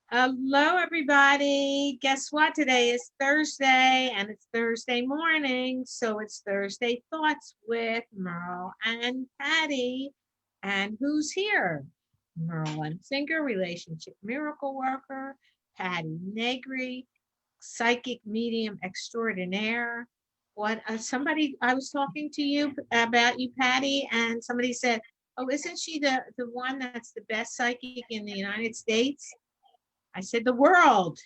Hello, everybody. Guess what? Today is Thursday and it's Thursday morning. So it's Thursday Thoughts with Merle and Patty. And who's here? Merle and Singer, relationship miracle worker, Patty Negri, psychic medium extraordinaire. What somebody I was talking to you about you, Patty, and somebody said, "Oh, isn't she the one that's the best psychic in the United States?" I said the world.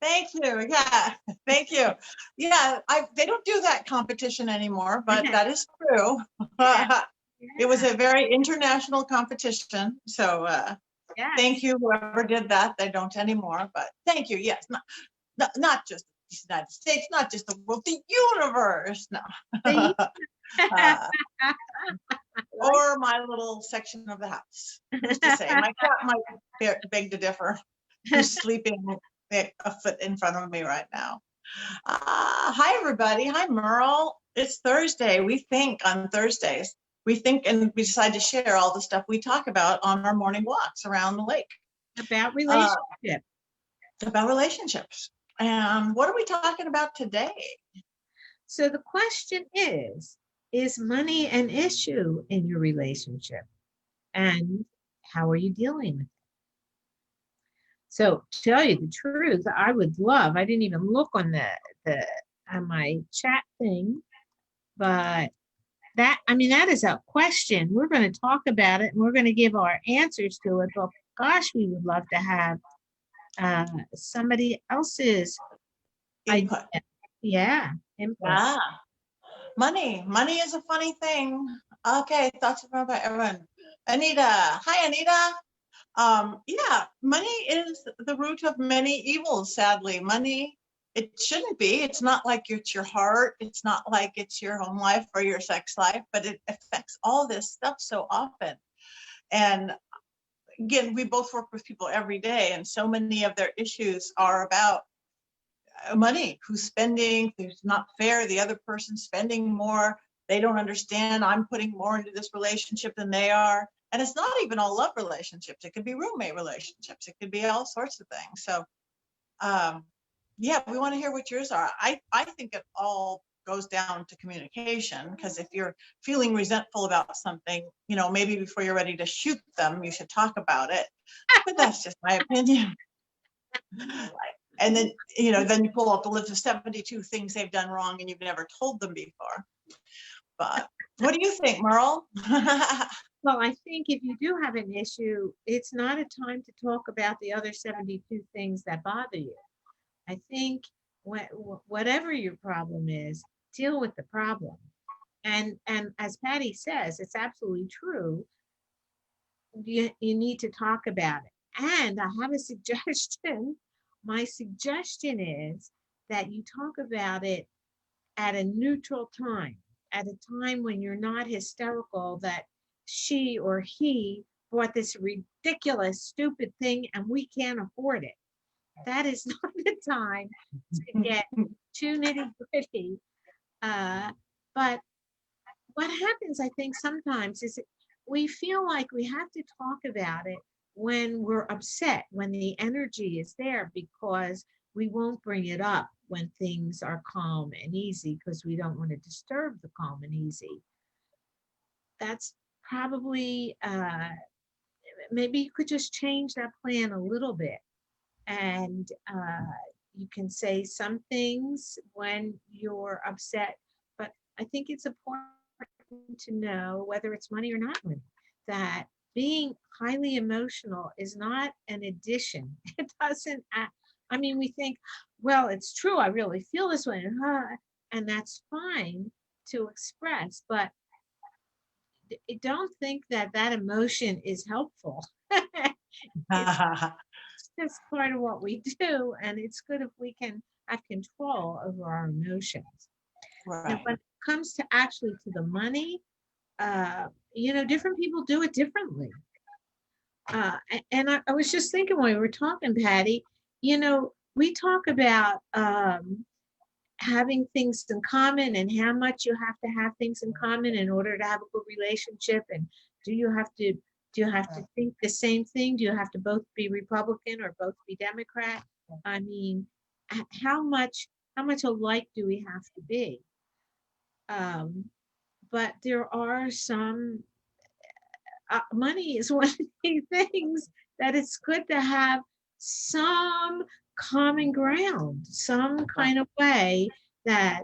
Thank you. Yeah, thank you. Yeah, they don't do that competition anymore, but that is true. Yeah, It was yeah, a very international competition. So yes. thank you, whoever did that. They don't anymore, but thank you. Yes, not just the United States, not just the world, the universe. No. See? uh, Like, or my little section of the house. Who's to say? My cat might beg to differ, who's sleeping a foot in front of me right now. Hi, everybody. Hi, Merle. It's Thursday. We think on Thursdays. We think and we decide to share all the stuff we talk about on our morning walks around the lake about uh, relationship. about relationships. And what are we talking about today? So the question is money an issue in your relationship? And how are you dealing with it? So to tell you the truth, I would love, I didn't even look on the on my chat thing, but that is a question. We're going to talk about it and we're going to give our answers to it. But gosh, we would love to have somebody else's idea. Input. Yeah, input. Yeah. Money is a funny thing. Okay, thoughts about everyone. Anita. Hi, Anita. Yeah, money is the root of many evils, sadly. Money, it shouldn't be. It's not like it's your heart. It's not like it's your home life or your sex life, but it affects all this stuff so often. And again, we both work with people every day, and so many of their issues are about money, who's spending, who's not fair, the other person's spending more, they don't understand, I'm putting more into this relationship than they are. And it's not even all love relationships, it could be roommate relationships, it could be all sorts of things. So yeah, we want to hear what yours are. I think it all goes down to communication, because if you're feeling resentful about something, maybe before you're ready to shoot them, you should talk about it. But that's just my opinion. And then, then you pull up the list of 72 things they've done wrong and you've never told them before. But what do you think, Merle? Well, I think if you do have an issue, it's not a time to talk about the other 72 things that bother you. I think whatever your problem is, deal with the problem. And as Patty says, it's absolutely true. You need to talk about it. And I have a suggestion. My suggestion is that you talk about it at a neutral time, at a time when you're not hysterical that she or he bought this ridiculous, stupid thing and we can't afford it. That is not the time to get too nitty gritty. But what happens, I think, sometimes is we feel like we have to talk about it when we're upset, when the energy is there, because we won't bring it up when things are calm and easy because we don't want to disturb the calm and easy. That's probably, maybe you could just change that plan a little bit. And you can say some things when you're upset, but I think it's important to know whether it's money or not money, that being highly emotional is not an addition. It doesn't, I mean, we think, well, it's true, I really feel this way, and that's fine to express, but don't think that that emotion is helpful. It's just part of what we do, and it's good if we can have control over our emotions. Now, Right. when it comes to actually to the money, different people do it differently. And I was just thinking when we were talking, Patty, we talk about having things in common and how much you have to have things in common in order to have a good relationship. And do you have to Do you have to think the same thing? Do you have to both be Republican or both be Democrat? I mean, how much alike do we have to be? Um, but there are some money is one of the things that it's good to have some common ground, some kind of way that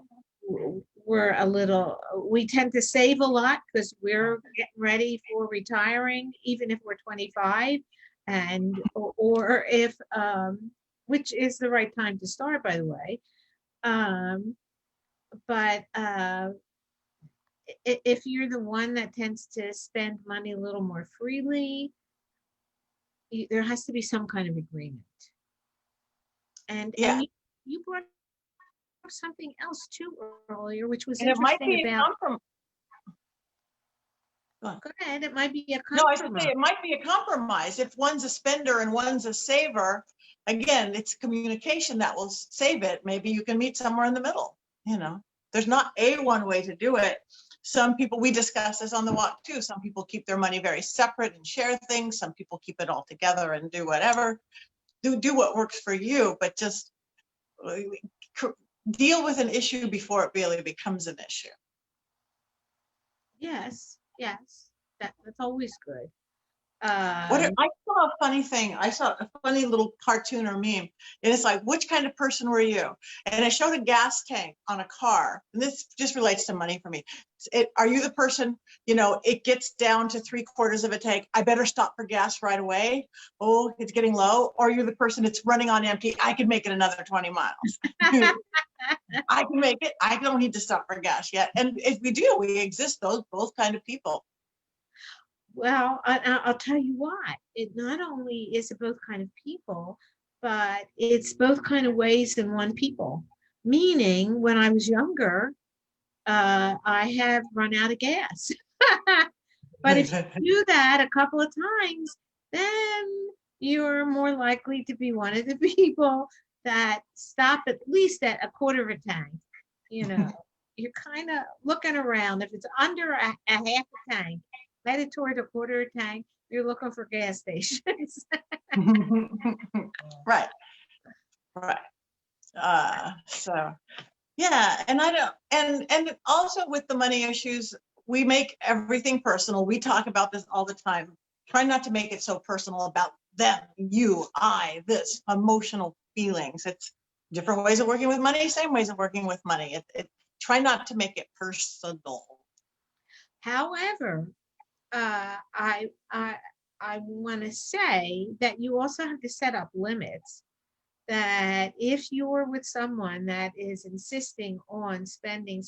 we're a little, we tend to save a lot because we're getting ready for retiring, even if we're 25, and or if which is the right time to start, by the way. Um, but if you're the one that tends to spend money a little more freely, there has to be some kind of agreement. Yeah. And you brought up something else too earlier, which was And it might interesting be a about. compromise. Go ahead. It might be a No, I should say compromise. it might be a compromise. If one's a spender and one's a saver, again, it's communication that will save it. Maybe you can meet somewhere in the middle. There's not a one way to do it. Some people, we discuss this on the walk too. Some people keep their money very separate and share things. Some people keep it all together and do whatever. Do what works for you, but just deal with an issue before it really becomes an issue. Yes, yes, that's always good. I saw a funny thing. I saw a funny little cartoon or meme, and it's like, which kind of person were you? And it showed a gas tank on a car, and this just relates to money for me. Are you the person, it gets down to 3/4 of a tank, I better stop for gas right away? Oh, it's getting low. Or you're the person, it's running on empty, I can make it another 20 miles. I can make it. I don't need to stop for gas yet. And if we do, we exist, both kind of people. Well, I'll tell you why. It not only is it both kind of people, but it's both kind of ways in one people. Meaning, when I was younger, I have run out of gas. But if you do that a couple of times, then you're more likely to be one of the people that stop at least at a quarter of a tank. You know, you're kind of looking around. If it's under a half a tank, headed toward a quarter a tank, you're looking for gas stations. Right. So yeah, and I don't, and also with the money issues, we make everything personal. We talk about this all the time. Try not to make it so personal about them, you, I, this emotional feelings. It's different ways of working with money, same ways of working with money. Try not to make it personal. However, I want to say that you also have to set up limits. That if you're with someone that is insisting on spending,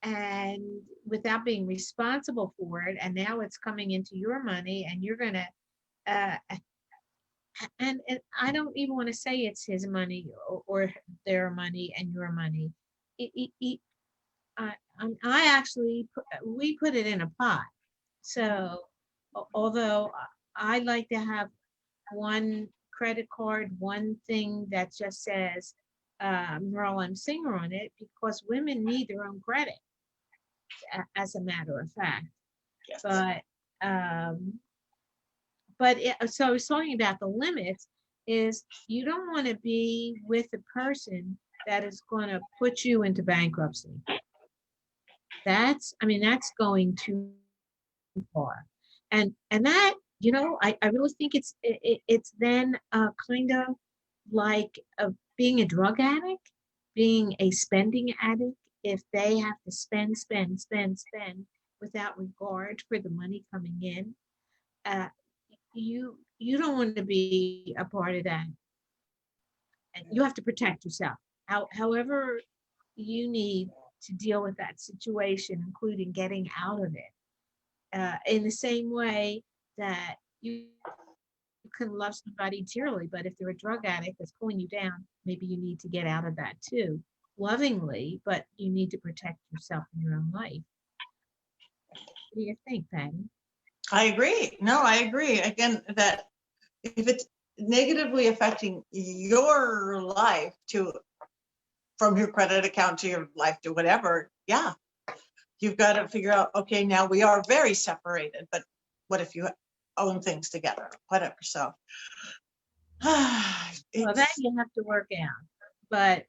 and without being responsible for it, and now it's coming into your money, and you're gonna, uh, and I don't even want to say it's his money or their money and your money. It, I actually we put it in a pot. So although I like to have one credit card, one thing that just says Merle and Singer on it, because women need their own credit, as a matter of fact. Yes. So I was talking about the limits. Is you don't want to be with a person that is going to put you into bankruptcy. That's going too far, and that I really think it's then kind of like being a drug addict, being a spending addict. If they have to spend without regard for the money coming in, uh, you don't want to be a part of that, and you have to protect yourself. However, you need to deal with that situation, including getting out of it. In the same way that you can love somebody dearly, but if they're a drug addict that's pulling you down, maybe you need to get out of that too, lovingly, but you need to protect yourself in your own life. What do you think, Patty? I agree. No, I agree. Again, that if it's negatively affecting your life from your credit account to your life to whatever, yeah, you've got to figure out, okay, now we are very separated, but what if you own things together, whatever. So Well, that it's, you have to work out. But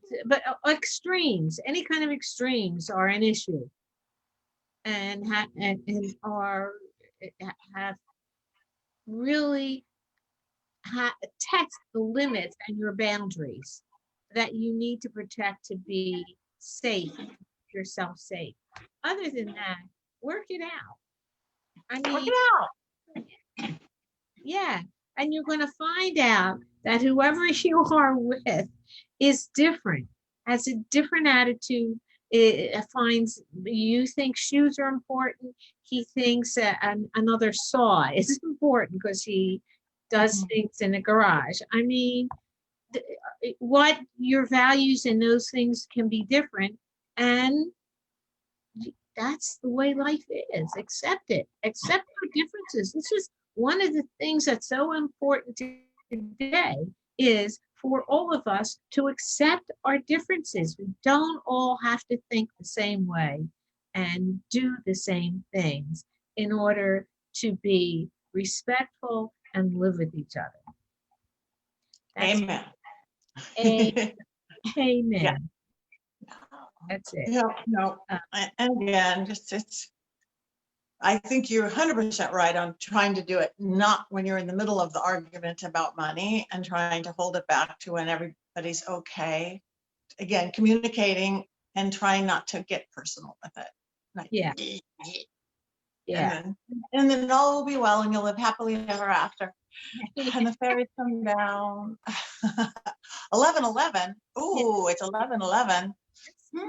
extremes, any kind of extremes are an issue, and are have really test the limits and your boundaries that you need to protect to be safe, keep yourself safe. Other than that, work it out. I work mean, it out. yeah, and you're going to find out that whoever you are with is different, has a different attitude. It finds you think shoes are important. He thinks another saw is important because he does Mhm. things in the garage. I mean, what your values in those things can be different, and that's the way life is. Accept it. Accept our differences. This is one of the things that's so important today is for all of us to accept our differences. We don't all have to think the same way and do the same things in order to be respectful and live with each other. That's Amen. a Yeah. amen. That's it. Yeah. No. Uh, And again, just it's, I think you're 100% right on trying to do it, not when you're in the middle of the argument about money and trying to hold it back to when everybody's okay. Again, communicating and trying not to get personal with it. Like, yeah, and yeah. then and then all will be well and you'll live happily ever after. And the fairies come down. 11:11. Yeah. Ooh, it's 11:11. Do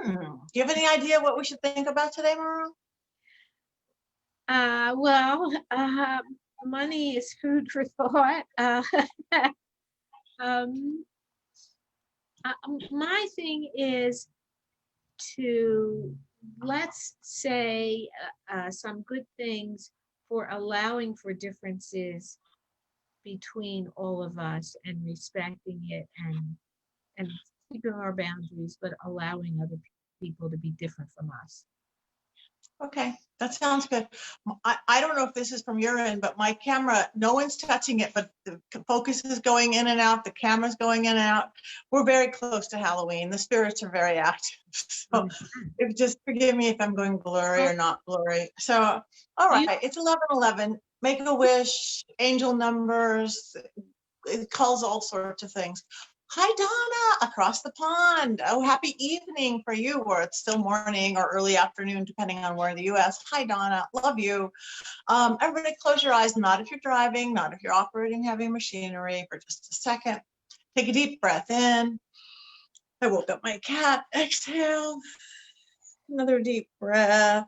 you have any idea what we should think about today, Merle? Well, money is food for thought. Um, my thing is to let's say some good things for allowing for differences between all of us and respecting it and keeping our boundaries, but allowing other people to be different from us. Okay, that sounds good. I don't know if this is from your end, but my camera, no one's touching it, but the focus is going in and out. The camera's going in and out. We're very close to Halloween. The spirits are very active. So if, just forgive me if I'm going blurry Well, or not blurry. So, all you right, it's 11:11. Make a wish, angel numbers. It calls all sorts of things. Hi, Donna, across the pond. Oh, happy evening for you, or it's still morning or early afternoon, depending on where in the US. Hi, Donna, love you. Everybody close your eyes, not if you're driving, not if you're operating heavy machinery, for just a second. Take a deep breath in. I woke up my cat. Exhale. Another deep breath.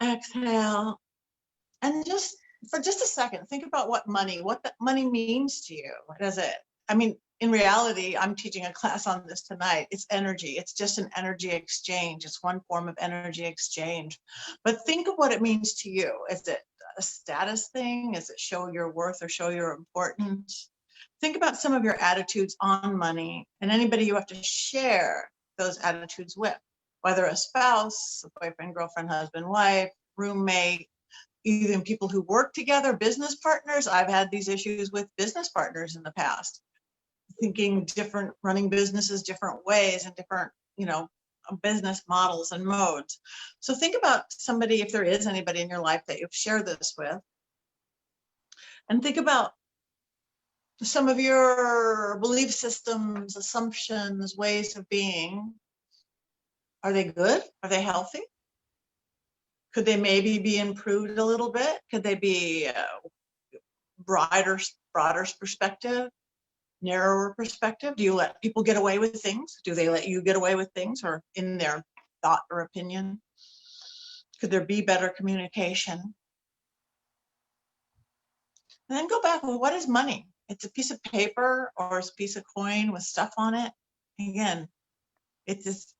Exhale. And just for just a second, think about what that money means to you. What is it? I mean, in reality, I'm teaching a class on this tonight. It's energy. It's just an energy exchange. It's one form of energy exchange. But think of what it means to you. Is it a status thing? Is it show your worth or show your importance? Think about some of your attitudes on money and anybody you have to share those attitudes with, whether a spouse, a boyfriend, girlfriend, husband, wife, roommate, even people who work together, business partners. I've had these issues with business partners in the past, thinking different, running businesses different ways and different, business models and modes. So think about somebody, if there is anybody in your life that you've shared this with, and think about some of your belief systems, assumptions, ways of being. Are they good? Are they healthy? Could they maybe be improved a little bit? Could they be broader perspective, narrower perspective? Do you let people get away with things? Do they let you get away with things, or in their thought or opinion? Could there be better communication? And then go back, well, what is money? It's a piece of paper or it's a piece of coin with stuff on it. Again, it's as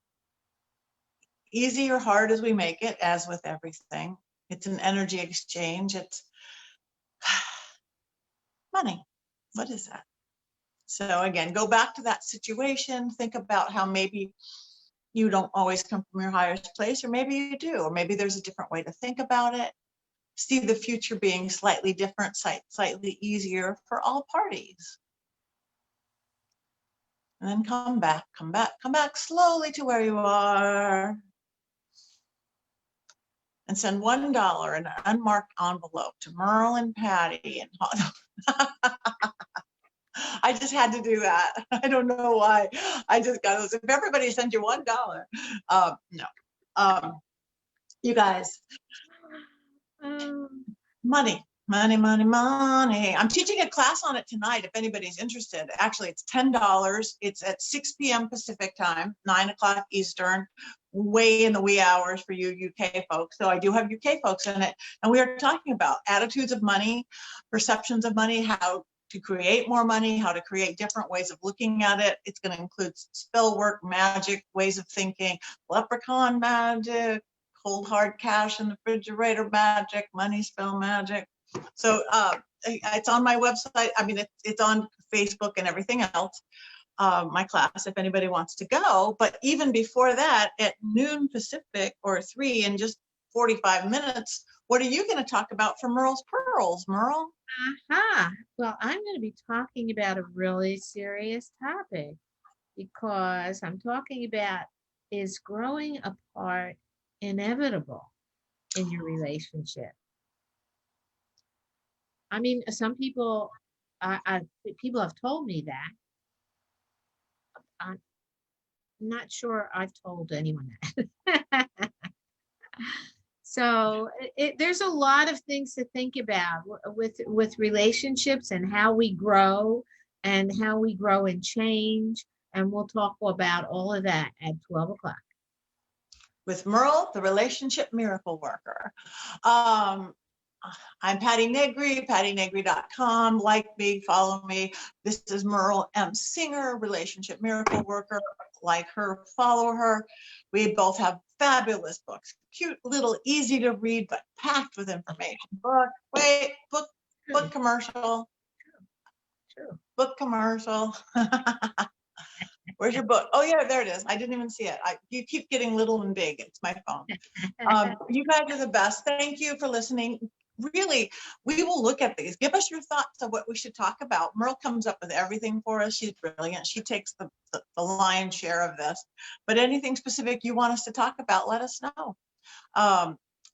easy or hard as we make it, as with everything. It's an energy exchange. It's money. What is that? So again, go back to that situation. Think about how maybe You don't always come from your highest place, or maybe you do, or maybe there's a different way to think about it. See the future being slightly different, slightly easier for all parties. And then come back slowly to where you are. And send $1 in an unmarked envelope to Merle and Patti. And I just had to do that. I don't know why. I just got those. If everybody sends you $1, no. You guys, Um, money, money, money, money. I'm teaching a class on it tonight if anybody's interested. Actually, it's $10. It's at 6 p.m. Pacific time, 9 o'clock Eastern, way in the wee hours for you UK folks. So I do have UK folks in it. And we are talking about attitudes of money, perceptions of money, how to create more money, how to create different ways of looking at it. It's going to include spell work, magic, ways of thinking, leprechaun magic, cold hard cash in the refrigerator magic, money spell magic. So it's on my website. I mean, it's on Facebook and everything else, my class, if anybody wants to go. But even before that, at noon Pacific or 3 in just 45 minutes, what are you going to talk about for Merle's Pearls, Merle? aha. Well, I'm going to be talking about a really serious topic because I'm talking about, is growing apart inevitable in your relationship? I mean, some people, people have told me that. I'm not sure I've told anyone that. So there's a lot of things to think about with relationships and how we grow and change. And we'll talk about all of that at 12 o'clock. With Merle, the relationship miracle worker. I'm Patti Negri, pattinegri.com. Like me, follow me. This is Merle M. Singer, relationship miracle worker. Like her, follow her. We both have fabulous books, cute, little, easy to read, but packed with information. Book commercial. True. Book commercial. Where's your book? Oh yeah, there it is. I didn't even see it. You keep getting little and big. It's my phone. You guys are the best. Thank you for listening. Really, we will look at these. Give us your thoughts of what we should talk about. Merle comes up with everything for us. She's brilliant. She takes the lion's share of this. But anything specific you want us to talk about, let us know.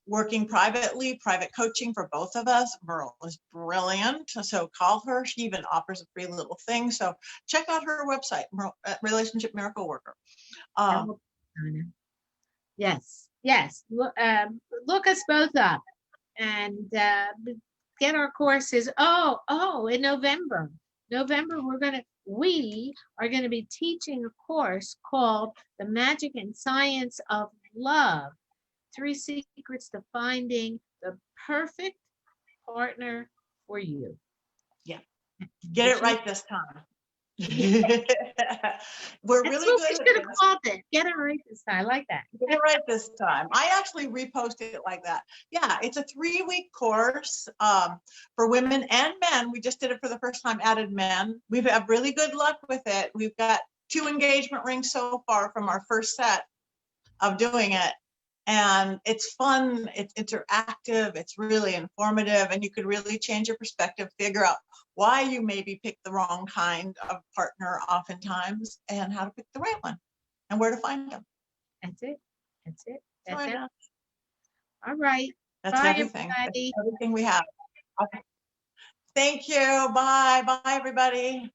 Working privately, private coaching for both of us. Merle is brilliant. So call her. She even offers a free little thing. So check out her website, Relationship Miracle Worker. Yes, yes. Look us both up and get our courses. In November. We are gonna be teaching a course called The Magic and Science of Love. 3 secrets to finding the perfect partner for you. Yeah. Get it right this time. We're That's really what good we at should have this. called it. Get it right this time. I like that. Get it right this time. I actually reposted it like that. Yeah, it's a 3-week course for women and men. We just did it for the first time, added men. We've had really good luck with it. We've got 2 engagement rings so far from our first set of doing it. And it's fun, it's interactive, it's really informative, and you could really change your perspective, figure out why you maybe picked the wrong kind of partner oftentimes, and how to pick the right one, and where to find them. That's it. That's it. So That's it. All right. That's Bye, everything. everybody. That's everything we have. Okay. Thank you. Bye. Bye, everybody.